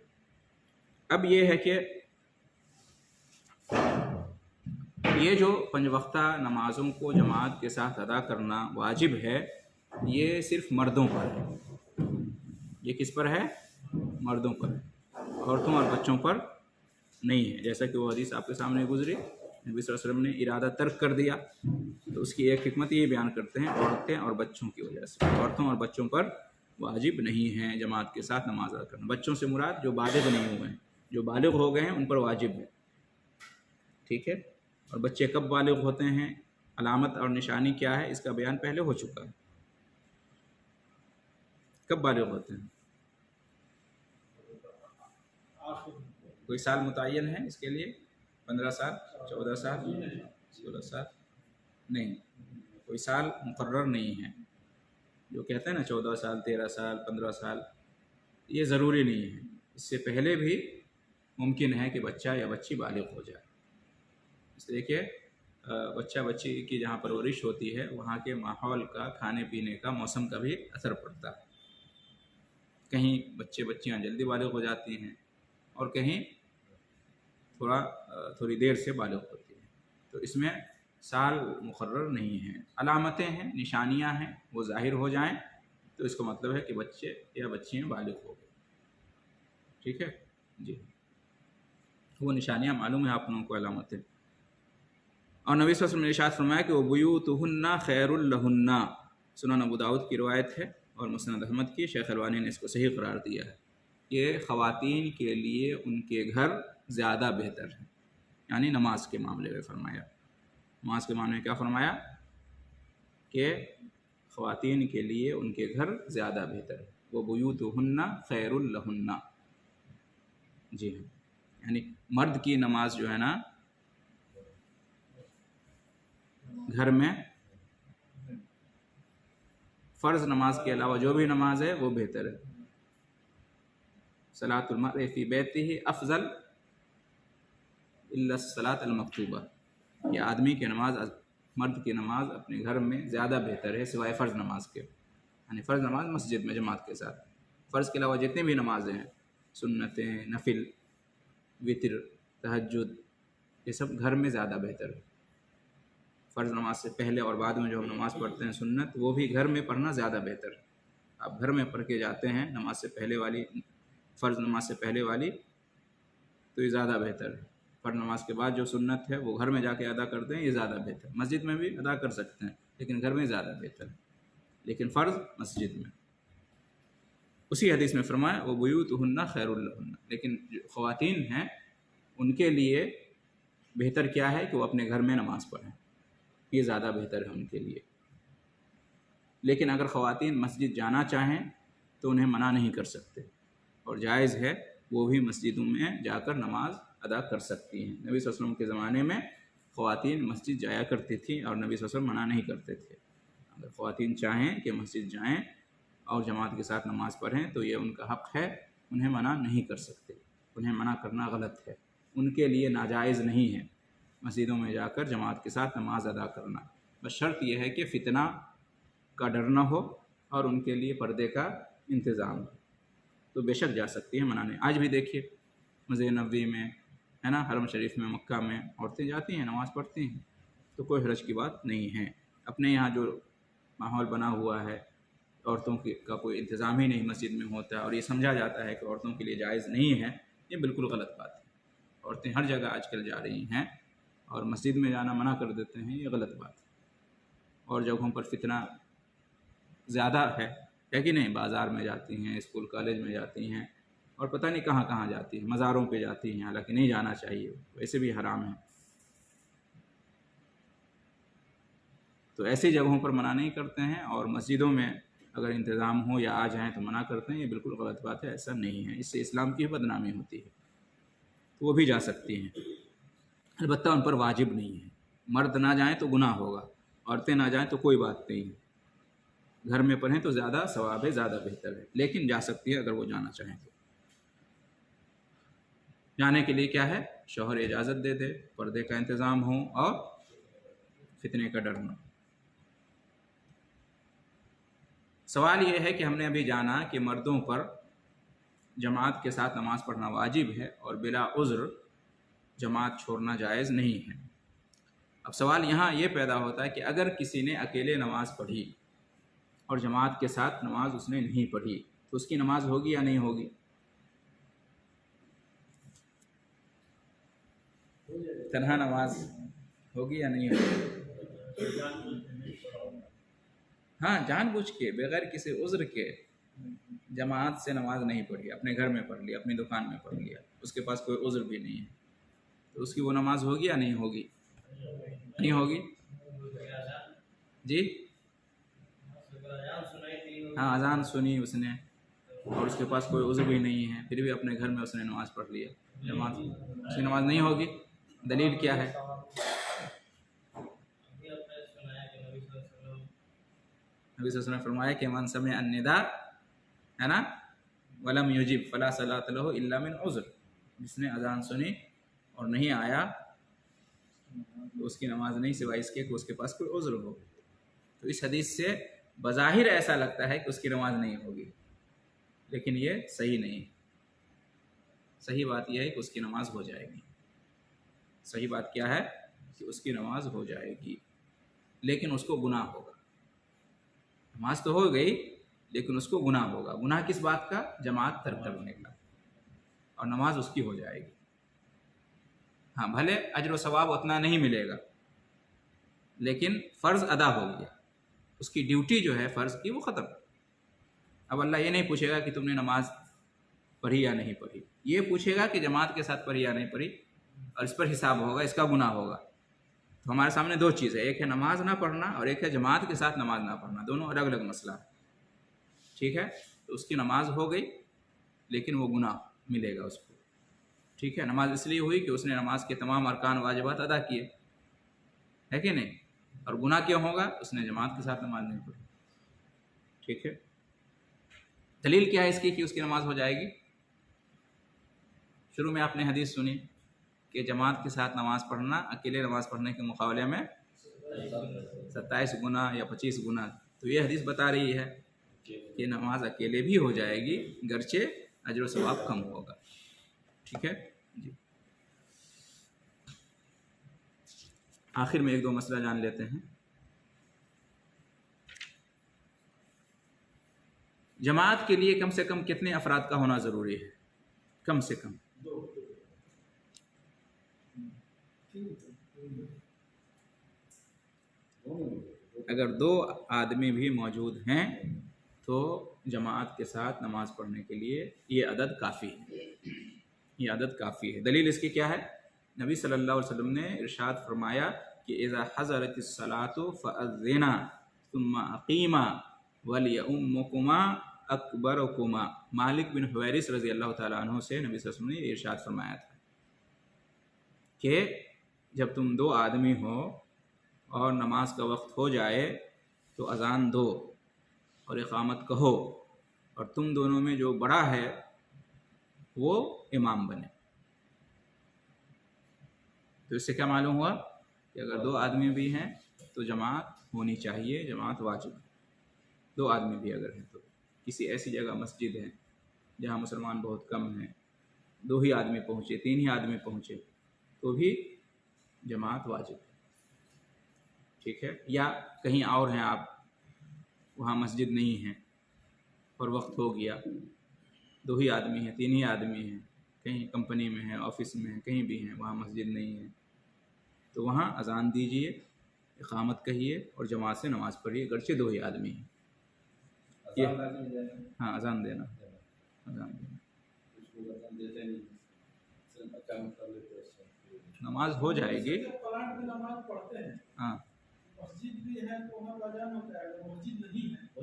अब ये है कि ये जो पंज वक्ता नमाज़ों को जमात के साथ अदा करना वाजिब है, ये सिर्फ मर्दों पर है। ये किस पर है? मर्दों पर है, औरतों और बच्चों पर नहीं है। जैसा कि वो हदीस आपके सामने गुजरी, नबी सल्लल्लाहु अलैहि वसल्लम ने इरादा तर्क कर दिया, तो उसकी एक हिकमत ये बयान करते हैं, औरतें और बच्चों की वजह से। औरतों और बच्चों पर वाजिब नहीं है जमात के साथ नमाज अदा करना। बच्चों से मुराद जो बालिग नहीं हुए हैं, جو بالغ ہو گئے ہیں ان پر واجب ہے، ٹھیک ہے۔ اور بچے کب بالغ ہوتے ہیں، علامت اور نشانی کیا ہے، اس کا بیان پہلے ہو چکا ہے۔ کب بالغ ہوتے ہیں؟ کوئی سال متعین ہے اس کے لیے؟ 15 سال، 14 سال، 16 سال؟ نہیں، کوئی سال مقرر نہیں ہے۔ جو کہتے ہیں نا 14 سال، 13 سال، 15 سال، یہ ضروری نہیں ہے، اس سے پہلے بھی ممکن ہے کہ بچہ یا بچی بالغ ہو جائے۔ اس لیے کہ بچہ بچی کی جہاں پرورش ہوتی ہے وہاں کے ماحول کا، کھانے پینے کا، موسم کا بھی اثر پڑتا ہے۔ کہیں بچے بچیاں جلدی بالغ ہو جاتی ہیں اور کہیں تھوڑی دیر سے بالغ ہوتی ہیں، تو اس میں سال مقرر نہیں ہے۔ علامتیں ہیں، نشانیاں ہیں، وہ ظاہر ہو جائیں تو اس کا مطلب ہے کہ بچے یا بچیاں بالغ ہو گئے، ٹھیک ہے جی۔ وہ نشانیاں معلوم ہیں آپ لوگوں کو، علامتیں۔ اور نبی صلی اللہ علیہ وسلم نے ارشاد فرمایا کہ وَبُيُوتُهُنَّ خَيْرٌ لَهُنَّ، سنن ابو داؤد کی روایت ہے اور مسند احمد کی، شیخ البانی نے اس کو صحیح قرار دیا ہے کہ خواتین کے لیے ان کے گھر زیادہ بہتر ہے، یعنی نماز کے معاملے میں فرمایا۔ نماز کے معاملے میں کیا فرمایا؟ کہ خواتین کے لیے ان کے گھر زیادہ بہتر ہے، وَبُيُوتُهُنَّ خَيْرٌ لَهُنَّ، جی ہاں، یعنی مرد کی نماز جو ہے نا گھر میں فرض نماز کے علاوہ جو بھی نماز ہے وہ بہتر ہے۔ صلاۃ المرء فی بیتہ افضل الا الصلاۃ المکتوبہ، یہ آدمی کی نماز، مرد کی نماز اپنے گھر میں زیادہ بہتر ہے سوائے فرض نماز کے، یعنی فرض نماز مسجد میں جماعت کے ساتھ، فرض کے علاوہ جتنی بھی نمازیں ہیں، سنتیں، نفل، وتر، تہجد، یہ سب گھر میں زیادہ بہتر ہے۔ فرض نماز سے پہلے اور بعد میں جو ہم نماز پڑھتے ہیں سنت، وہ بھی گھر میں پڑھنا زیادہ بہتر ہے۔ آپ گھر میں پڑھ کے جاتے ہیں نماز سے پہلے والی، فرض نماز سے پہلے والی، تو یہ زیادہ بہتر ہے۔ فرض نماز کے بعد جو سنت ہے وہ گھر میں جا کے ادا کرتے ہیں، یہ زیادہ بہتر ہے۔ مسجد میں بھی ادا کر سکتے ہیں لیکن گھر میں زیادہ بہتر ہے، لیکن فرض مسجد میں۔ اسی حدیث میں فرمایا وَبُيُوتُهُنَّ خَيْرٌ لَهُنَّ، لیکن جو خواتین ہیں ان کے لیے بہتر کیا ہے کہ وہ اپنے گھر میں نماز پڑھیں، یہ زیادہ بہتر ہے ان کے لیے۔ لیکن اگر خواتین مسجد جانا چاہیں تو انہیں منع نہیں کر سکتے، اور جائز ہے وہ بھی مسجدوں میں جا کر نماز ادا کر سکتی ہیں۔ نبی صلی اللہ علیہ وسلم کے زمانے میں خواتین مسجد جایا کرتی تھیں اور نبی صلی اللہ علیہ وسلم منع نہیں کرتے تھے۔ اگر خواتین چاہیں کہ مسجد جائیں اور جماعت کے ساتھ نماز پڑھیں تو یہ ان کا حق ہے، انہیں منع نہیں کر سکتے، انہیں منع کرنا غلط ہے، ان کے لیے ناجائز نہیں ہے مسجدوں میں جا کر جماعت کے ساتھ نماز ادا کرنا۔ بس شرط یہ ہے کہ فتنہ کا ڈر نہ ہو اور ان کے لیے پردے کا انتظام ہو، تو بے شک جا سکتی ہیں، منع نہیں۔ آج بھی دیکھیے مسجد نبوی میں ہے نا، حرم شریف میں، مکہ میں عورتیں جاتی ہیں، نماز پڑھتی ہیں، تو کوئی حرج کی بات نہیں ہے۔ اپنے یہاں جو ماحول بنا ہوا ہے، عورتوں کا کوئی انتظام ہی نہیں مسجد میں ہوتا ہے اور یہ سمجھا جاتا ہے کہ عورتوں کے لیے جائز نہیں ہے، یہ بالکل غلط بات ہے۔ عورتیں ہر جگہ آج کل جا رہی ہیں اور مسجد میں جانا منع کر دیتے ہیں، یہ غلط بات ہے۔ اور جگہوں پر فتنہ زیادہ ہے کہ نہیں، بازار میں جاتی ہیں، اسکول کالج میں جاتی ہیں، اور پتہ نہیں کہاں کہاں جاتی ہیں، مزاروں پہ جاتی ہیں، حالانکہ نہیں جانا چاہیے، ویسے بھی حرام ہے۔ تو ایسی جگہوں پر منع نہیں کرتے ہیں، اور مسجدوں میں اگر انتظام ہو یا آ جائیں تو منع کرتے ہیں، یہ بالکل غلط بات ہے، ایسا نہیں ہے، اس سے اسلام کی بدنامی ہوتی ہے۔ تو وہ بھی جا سکتی ہیں، البتہ ان پر واجب نہیں ہے۔ مرد نہ جائیں تو گناہ ہوگا، عورتیں نہ جائیں تو کوئی بات نہیں ہے، گھر میں پڑھیں تو زیادہ ثواب ہے، زیادہ بہتر ہے، لیکن جا سکتی ہے اگر وہ جانا چاہیں تو۔ جانے کے لیے کیا ہے، شوہر اجازت دے دے، پردے کا انتظام ہو اور فتنے کا ڈر نہ ہو۔ سوال یہ ہے کہ ہم نے ابھی جانا کہ مردوں پر جماعت کے ساتھ نماز پڑھنا واجب ہے اور بلا عذر جماعت چھوڑنا جائز نہیں ہے۔ اب سوال یہاں یہ پیدا ہوتا ہے کہ اگر کسی نے اکیلے نماز پڑھی اور جماعت کے ساتھ نماز اس نے نہیں پڑھی تو اس کی نماز ہوگی یا نہیں ہوگی؟ تنہا نماز ہوگی یا نہیں ہوگی؟ ہاں، جان بوجھ کے، بغیر کسی عذر کے جماعت سے نماز نہیں پڑھی، اپنے گھر میں پڑھ لیا، اپنی دکان میں پڑھ لیا، اس کے پاس کوئی عذر بھی نہیں ہے، تو اس کی وہ نماز ہوگی یا نہیں ہوگی؟ نہیں ہوگی جی؟ ہاں اذان سنی اس نے اور اس کے پاس کوئی عذر بھی نہیں ہے، پھر بھی اپنے گھر میں اس نے نماز پڑھ لیا، جماعت اس کی نماز نہیں ہوگی۔ دلیل کیا ہے؟ نبی صلی اللہ علیہ وسلم نے فرمایا کہ من سمع النداء ہے نا ولم یجب فلا صلاۃ له الا من عذر، جس نے اذان سنی اور نہیں آیا تو اس کی نماز نہیں سوائے اس کے کہ اس کے پاس کوئی عذر ہو۔ تو اس حدیث سے بظاہر ایسا لگتا ہے کہ اس کی نماز نہیں ہوگی، لیکن یہ صحیح نہیں، صحیح بات یہ ہے کہ اس کی نماز ہو جائے گی۔ صحیح بات کیا ہے کہ اس کی نماز ہو جائے گی، لیکن اس کو گناہ ہوگا۔ نماز تو ہو گئی لیکن اس کو گناہ ہوگا۔ گناہ کس بات کا؟ جماعت ترک کرنے کا، اور نماز اس کی ہو جائے گی۔ ہاں بھلے اجر و ثواب اتنا نہیں ملے گا، لیکن فرض ادا ہو گیا، اس کی ڈیوٹی جو ہے فرض کی وہ ختم۔ اب اللہ یہ نہیں پوچھے گا کہ تم نے نماز پڑھی یا نہیں پڑھی، یہ پوچھے گا کہ جماعت کے ساتھ پڑھی یا نہیں پڑھی، اور اس پر حساب ہوگا، اس کا گناہ ہوگا۔ تو ہمارے سامنے دو چیزیں، ایک ہے نماز نہ پڑھنا اور ایک ہے جماعت کے ساتھ نماز نہ پڑھنا، دونوں الگ الگ مسئلہ ہے، ٹھیک ہے؟ تو اس کی نماز ہو گئی لیکن وہ گناہ ملے گا اس کو، ٹھیک ہے؟ نماز اس لیے ہوئی کہ اس نے نماز کے تمام ارکان واجبات ادا کیے، ہے کہ نہیں؟ اور گناہ کیوں ہوگا؟ اس نے جماعت کے ساتھ نماز نہیں پڑھی، ٹھیک ہے؟ دلیل کیا ہے اس کی کہ اس کی نماز ہو جائے گی؟ شروع میں آپ نے حدیث سنی کہ جماعت کے ساتھ نماز پڑھنا اکیلے نماز پڑھنے کے مقابلے میں 27 گنا یا 25 گنا، تو یہ حدیث بتا رہی ہے کہ نماز اکیلے بھی ہو جائے گی گرچہ اجر و ثواب کم ہوگا، ٹھیک ہے جی۔ آخر میں ایک دو مسئلہ جان لیتے ہیں۔ جماعت کے لیے کم سے کم کتنے افراد کا ہونا ضروری ہے؟ کم سے کم اگر 2 آدمی بھی موجود ہیں تو جماعت کے ساتھ نماز پڑھنے کے لیے یہ عدد کافی ہے، یہ عدد کافی ہے۔ دلیل اس کی کیا ہے؟ نبی صلی اللہ علیہ وسلم نے ارشاد فرمایا کہ اذا حضرت الصلاۃ فاذنا ثم اقیما ولیؤمکما اکبرکما۔ مالک بن حویرث رضی اللہ تعالیٰ عنہ سے نبی صلی اللہ علیہ وسلم نے ارشاد فرمایا تھا کہ جب تم 2 آدمی ہو اور نماز کا وقت ہو جائے تو اذان دو اور اقامت کہو، اور تم دونوں میں جو بڑا ہے وہ امام بنے۔ تو اس سے کیا معلوم ہوا کہ اگر 2 آدمی بھی ہیں تو جماعت ہونی چاہیے، جماعت واجب ہے۔ 2 آدمی بھی اگر ہیں تو کسی ایسی جگہ مسجد ہے جہاں مسلمان بہت کم ہیں، 2 ہی آدمی پہنچے، 3 ہی آدمی پہنچے، تو بھی جماعت واجب ہے، ٹھیک ہے؟ یا کہیں اور ہیں آپ، وہاں مسجد نہیں ہے اور وقت ہو گیا، 2 ہی آدمی ہیں، 3 ہی آدمی ہیں، کہیں کمپنی میں ہیں، آفس میں ہیں، کہیں بھی ہیں، وہاں مسجد نہیں ہے، تو وہاں اذان دیجئے، اقامت کہیے اور جماعت سے نماز پڑھیے گرچہ 2 ہی آدمی ہیں۔ ہاں اذان دینا، اذان دینا، نماز ہو جائے گی۔ ہاں مسجد بھی ہے تو وہاں اذان ہوتا ہے، اگر مسجد نہیں ہے تو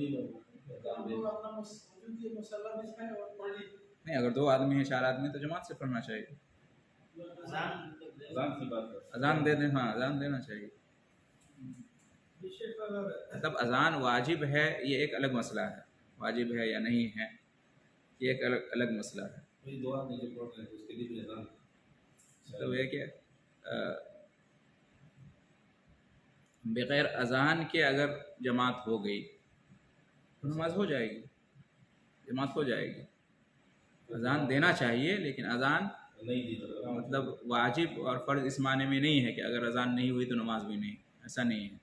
ہم لوگ اپنا مصلی بچھائیں اور پڑھ لیں۔ نہیں، اگر 2 آدمی ہیں، 4 آدمی تو جماعت سے پڑھنا چاہیے، اذان دے دیں، ہاں اذان دینا چاہیے۔ مطلب اذان واجب ہے یہ ایک الگ مسئلہ ہے، واجب ہے یا نہیں ہے یہ ایک الگ مسئلہ ہے۔ مطلب یہ کہ بغیر اذان کے اگر جماعت ہو گئی تو نماز ہو جائے گی، جماعت ہو جائے گی۔ اذان دینا چاہیے لیکن اذان مطلب واجب اور فرض اس معنی میں نہیں ہے کہ اگر اذان نہیں ہوئی تو نماز بھی نہیں، ایسا نہیں ہے۔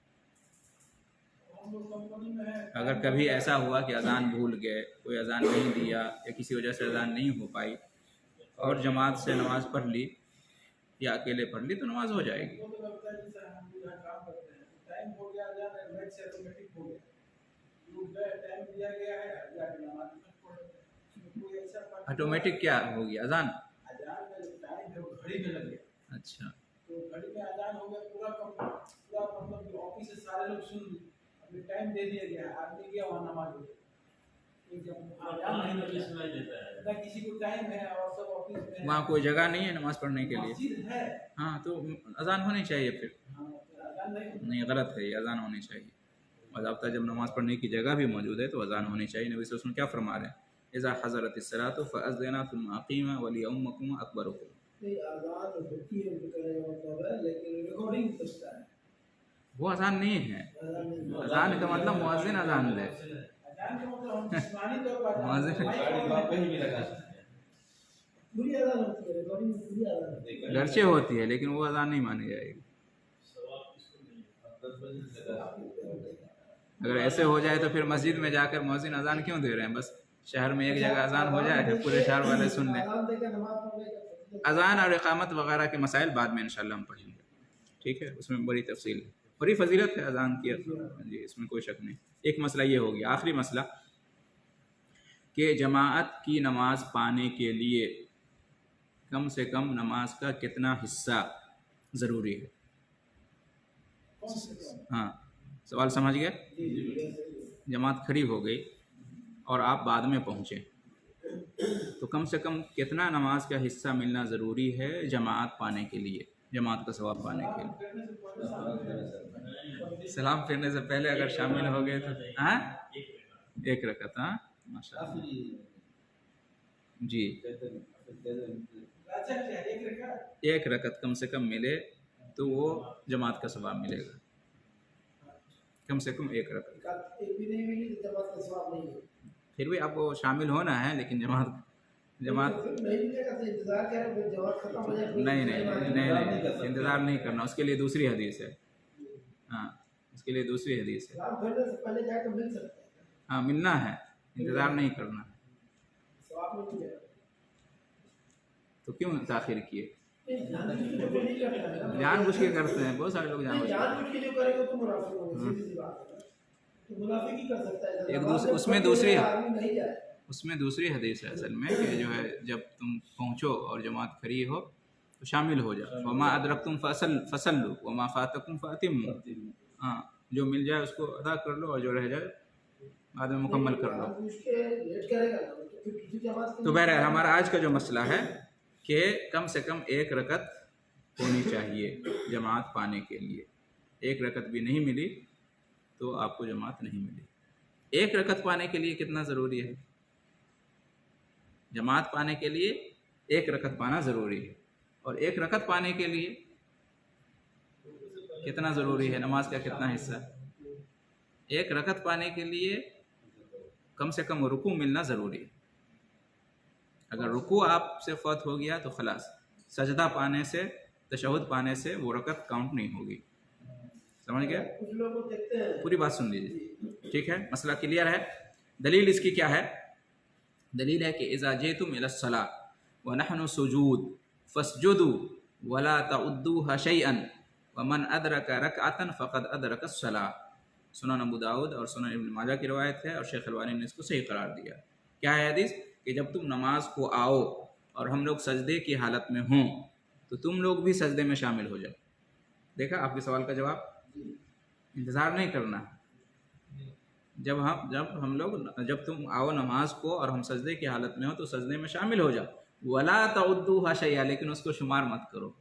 اگر کبھی ایسا ہوا کہ اذان بھول گئے، کوئی اذان نہیں دیا یا کسی وجہ سے اذان نہیں ہو پائی اور جماعت سے نماز پڑھ لی یا اکیلے پڑھ لی تو نماز ہو جائے گی۔ कोई ऐसा ऑटोमेटिक क्या होगी अजान? अजान का जो टाइम है वो घड़ी में लग गया, अच्छा तो घड़ी में अजान हो गया, पूरा मतलब जो ऑफिस से सारे लोग सुन लिए, अभी टाइम दे दिया गया, आदमी गया वहाँ नमाज हो गई, जब अजान नहीं बजा ना किसी को टाइम है और सब ऑफिस में है, वहाँ कोई जगह नहीं है नमाज पढ़ने के लिए? मस्जिद है, हाँ तो अजान होनी चाहिए फिर। हाँ, तो अजान नहीं नहीं गलत है ये, अजान होनी चाहिए। बाज़ाब्ता जब नमाज पढ़ने की जगह भी मौजूद है तो अजान होनी चाहिए। नबी सल्लल्लाहु अलैहि वसल्लम क्या फरमा रहे हैं? इज़ा हज़रतिस्सलातु फ़अज़्ज़िना सुम्मा अक़ीमा वलियउम्मकुम अकबरुकुम। नहीं, अजान होती है उनके कहने का मतलब है, लेकिन रिकॉर्डिंग बचता है, वो अजान नहीं है। अजान नहीं, अजान का मतलब मुअज्जिन अजान दे। अजान का मतलब हम जिस्मानी तौर पर मुअज्जिन पूरी अजान होती है, रिकॉर्डिंग में पूरी अजान होती है। गर्चे होती है लेकिन वो अजान नहीं मानी जाएगी। अगर ऐसे हो जाए तो फिर मस्जिद में जाकर मुअज्जिन अजान क्यों दे रहे हैं? बस शहर में एक जगह अजान हो जाए फिर पूरे शहर वाले सुन लें। अजान देकर नमाज पढ़ने का अजान और इकामत वगैरह के मसाइल बाद में इंशाल्लाह हम पढ़ेंगे, ठीक है? उसमें बड़ी तफसील है, बड़ी फजीलत है अजान की जी, इसमें कोई शक नहीं। एक मसला ये हो गया, आखिरी मसला कि जमाअत की नमाज पाने के लिए कम से कम नमाज का कितना हिस्सा ज़रूरी है? हाँ, सवाल समझ गए? जमात खड़ी हो गई और आप बाद में पहुँचे, तो कम से कम कितना नमाज का हिस्सा मिलना ज़रूरी है जमात पाने के लिए, जमात का सवाब पाने के लिए? सलाम फेरने से पहले अगर शामिल हो गए तो हाँ एक रकत, हाँ माशाअल्लाह जी, एक रकत कम से कम मिले तो वो जमात का सवाब मिलेगा, कम से कम एक रकत। एक भी नहीं मिली तो जमात का सवाब नहीं है। फिर भी आपको शामिल होना है, लेकिन जमात नहीं मिलेगा तो इंतजार करें, फिर जमात खत्म हो जाए, नहीं नहीं नहीं नहीं इंतज़ार नहीं करना, उसके लिए दूसरी हदीस है। हाँ उसके लिए दूसरी हदीस है। सलाम फेरने से पहले जाकर मिल सकते हैं, हाँ मिलना है, इंतज़ार नहीं करना है। सवाब नहीं मिलेगा। तो क्यों ताख़िर किए? जानबूझ के तो कोई नहीं करता है ना, जानबूझ के करते हैं, बहुत सारे लोग जानबूझ के। जानबूझ के जो करेगा तो मुनाफिक होगा, सीधी सी बात है, तो मुनाफिक ही कर सकता है। एक नमाज में उसमें पढ़ के दूसरी आदमी नहीं जाए, उसमें दूसरी हदीस है असल में कि जो है जब तुम पहुँचो और जमात खड़ी हो तो शामिल हो जाओ। वमा अदरकतुम फसल्लु वमा फातकुम फातिम्मु। हाँ जो मिल जाए उसको अदा कर लो और जो रह जाए बाद में मुकम्मल कर लो। जानबूझ के लेट करेगा ना, तो फिर किसी जमात तो बहरहाल हमारा आज का जो मसला है कि कम से कम एक रकत होनी चाहिए जमात पाने के लिए। एक रकत भी नहीं मिली तो आपको जमात नहीं मिली। एक रकत पाने के लिए कितना ज़रूरी है? जमात पाने के लिए एक रकत पाना ज़रूरी है, और एक रकत पाने के लिए कितना ज़रूरी है? नमाज का कितना हिस्सा? एक रकत पाने के लिए कम से कम रुकू मिलना ज़रूरी है। अगर रुकू आपसे फौत हो गया तो खलास, सजदा पाने से, तशहुद पाने से वो रकत काउंट नहीं होगी। समझ गए? कुछ लोग को देखते हैं, पूरी बात सुन लीजिए, ठीक है? मसला क्लियर है? दलील इसकी क्या है? दलील है कि इज़ा जेतुम इलस्सलाह व नहनु सुजूद फस्जुदू वला तउद्दूहा शैअन वमन अदरका रकअतन फ़क़द अदरका अस्सलाह। सुनन अबू दाऊद और सुनन इब्न माजा की रवायत है और शेख अलबानी ने इसको सही करार दिया। क्या है हदीस? कि जब तुम नमाज को आओ और हम लोग सजदे की हालत में हों तो तुम लोग भी सजदे में शामिल हो जाओ। देखा आपके सवाल का जवाब? इंतज़ार नहीं करना। जब तुम आओ नमाज को और हम सजदे की हालत में हो तो सजदे में शामिल हो जाओ। वला तउद्दूहा शैया, लेकिन उसको शुमार मत करो।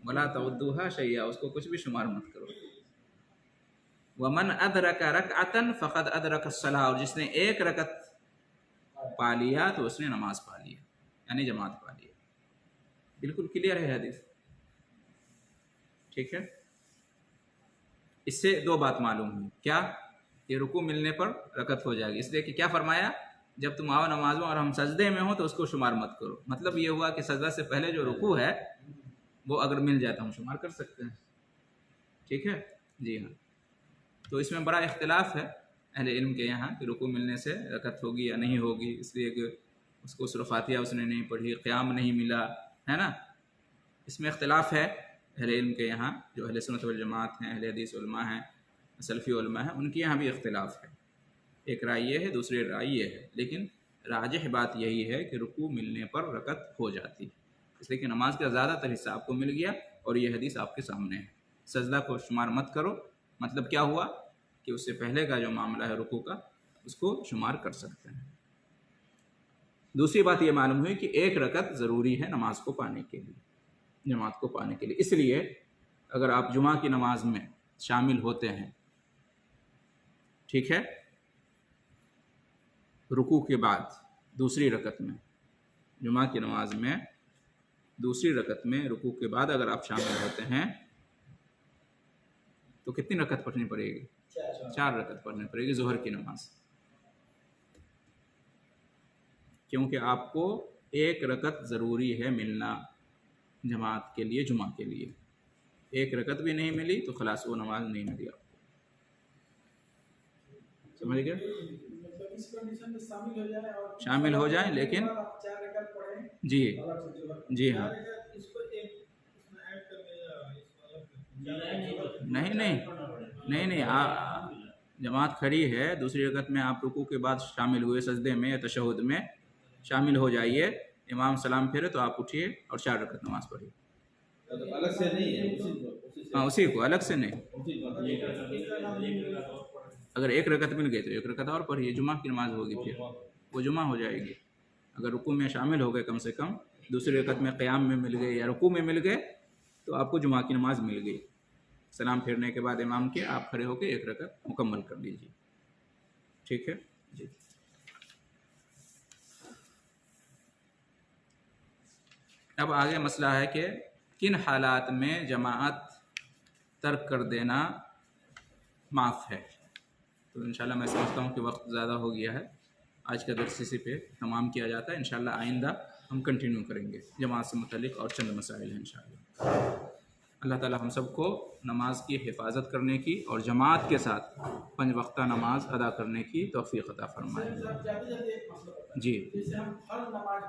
वला तउद्दूहा शैया, उसको कुछ भी शुमार मत करो। वमन अदरका रकअतन फ़क़द अदरका अस्सलाह, और जिसने एक रकत पा लिया तो उसने नमाज पा लिया, यानी जमात पा लिया। बिल्कुल क्लियर है हदीस, ठीक है? इससे दो बात मालूम हुई। क्या? ये रुकू मिलने पर रकत हो जाएगी, इसलिए कि क्या फरमाया? जब तुम आओ नमाज में और हम सजदे में हो तो उसको शुमार मत करो। मतलब ये हुआ कि सजदा से पहले जो रुकू है वो अगर मिल जाए तो हम शुमार कर सकते हैं, ठीक है? जी हाँ। तो इसमें बड़ा इख्तिलाफ है अहले इल्म के यहाँ कि रुकू मिलने से रकत होगी या नहीं होगी, इसलिए कि उसको सूरह फातिहा उसने नहीं पढ़ी, क़याम नहीं मिला, है ना? इसमें इख्तिलाफ है अहले इल्म के यहाँ, जो अहले सुन्नत वल जमात हैं, अहले हदीस उलमा हैं, सलफ़ी उलमा हैं, उनके यहाँ भी इख्तिलाफ है। एक राय ये है, दूसरी राय ये है, लेकिन راجح بات یہی ہے کہ رکوع ملنے پر رکعت ہو جاتی ہے، اس لیے کہ نماز کا زیادہ تر حصہ آپ کو مل گیا اور یہ حدیث آپ کے سامنے ہے۔ سجدہ کو شمار مت کرو، مطلب کیا ہوا کہ اس سے پہلے کا جو معاملہ ہے رکوع کا اس کو شمار کر سکتے ہیں۔ دوسری بات یہ معلوم ہوئی کہ ایک رکعت ضروری ہے نماز کو پانے کے لیے، جماعت کو پانے کے لیے۔ اس لیے اگر آپ جمعہ کی نماز میں شامل ہوتے ہیں، ٹھیک ہے، رکوع کے بعد دوسری رکعت میں، جمعہ کی نماز میں دوسری رکعت میں رکوع کے بعد اگر آپ شامل ہوتے ہیں تو کتنی رکعت پڑھنی پڑے گی؟ 4 رکعت پڑھنی پڑے گی ظہر کی نماز، کیونکہ آپ کو ایک رکعت ضروری ہے ملنا جماعت کے لیے، جمعہ کے لیے۔ ایک رکعت بھی نہیں ملی تو خلاص وہ نماز نہیں ملی آپ کو، سمجھ گئے؟ مطلب اس کنڈیشن میں شامل ہو جائیں اور شامل ہو جائیں لیکن 4 رکعت پڑھیں جی جی ہاں، اس کو ایک اس میں ایڈ کر نہیں جماعت کھڑی ہے، دوسری رکعت میں آپ رکوع کے بعد شامل ہوئے، سجدے میں یا تشہد میں شامل ہو جائیے، امام سلام پھیرے تو آپ اٹھیے اور 4 رکعت نماز پڑھیے۔ الگ سے نہیں ہے، ہاں اسی کو الگ سے نہیں، اگر ایک رکعت مل گئی تو ایک رکعت اور پڑھیے، جمعہ کی نماز ہوگی پھر وہ جمعہ ہو جائے گی۔ اگر رکوع میں شامل ہو گئے کم سے کم، دوسری رکعت میں قیام میں مل گئے یا رکوع میں مل گئے تو آپ کو جمعہ کی نماز مل گئی۔ سلام پھیرنے کے بعد امام کے آپ کھڑے ہو کے ایک رکعت مکمل کر لیجیے، ٹھیک ہے جی۔ اب آگے مسئلہ ہے کہ کن حالات میں جماعت ترک کر دینا معاف ہے۔ تو انشاءاللہ میں سمجھتا ہوں کہ وقت زیادہ ہو گیا ہے، آج کا درس اسی پہ تمام کیا جاتا ہے، انشاءاللہ آئندہ ہم کنٹینیو کریں گے، جماعت سے متعلق اور چند مسائل ہیں انشاءاللہ۔ اللہ تعالی ہم سب کو نماز کی حفاظت کرنے کی اور جماعت کے ساتھ 5 وقتہ نماز ادا کرنے کی توفیق عطا فرمائے۔ جیسے ایک مسئلہ جی جیسے ہم ہر نماز